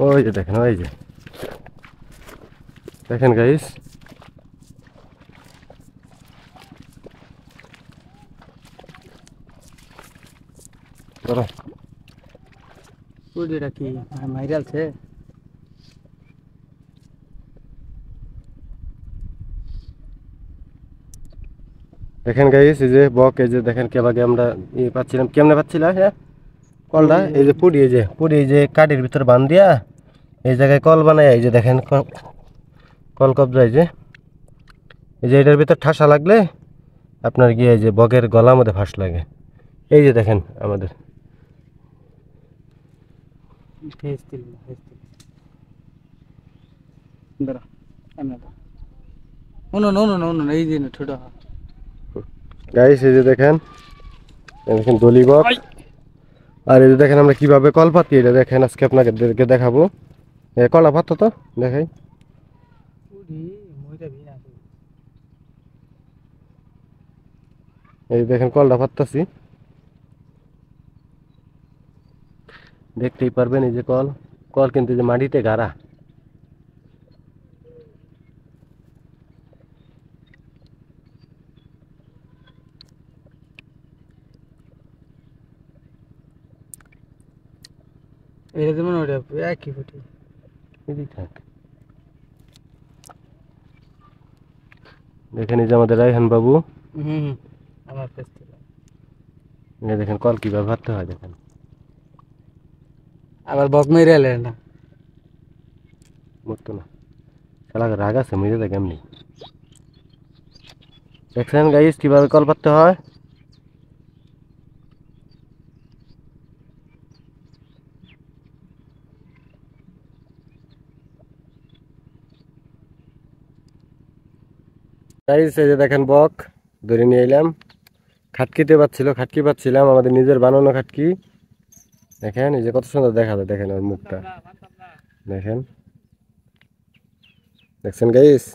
ওই যে দেখেন, ওই যে দেখেন গাইস, ধরো পুডিটা কি মাইরালছে? দেখেন গাইস, এই যে বক, এই যে দেখেন কেবাগে আমরা পাচ্ছিলাম, কেমনে পাচ্ছিলাম হ্যাঁ কলটা, এই যে পুডি, এই যে পুডি, এই যে কাঠের ভিতর বান দিয়া এই জায়গায় কল বানায়, এই যে দেখেন কল কবজা, এই যে এটার ভিতর ঠাসা লাগলে আপনার গিয়ে এই যে বকের গলার মধ্যে ফাঁস লাগে। এই যে দেখেন আমাদের গাইস, এই যে দেখেন, এই দেখেন দলি বক। আর এই যে দেখেন আমরা কিভাবে কল পাতি, এটা দেখেন আজকে আপনাদেরকে দেখাবো। কলা পাতো তো দেখাই, এই দেখেন কলটা পাততাছি, দেখতেই পারবেন। এই যে কল কল কিন্তু যে মাটিতে গাড়া। এটা যেমন ওটা একই ফুটি। দেখেন এই যে আমাদের রায়হান বাবু, আমার দেখেন কল কিভাবে পাততে হয়, দেখেন আবার বক মেরে এলেন না। মরতো না, শালা রাগ আছে, মেরে দেয় কেমনি। দেখছেন গাইস কিভাবে কল পাততে হয়। গাইস, এই যে দেখেন বক ধরে নিয়ে এলাম, খাটকিতে খাটকি পাচ্ছিলাম, আমাদের নিজের বানানো খাটকি। দেখেন এই যে কত সুন্দর দেখা যায়, দেখেন ওর মুখটা, দেখেন, দেখছেন গাইস।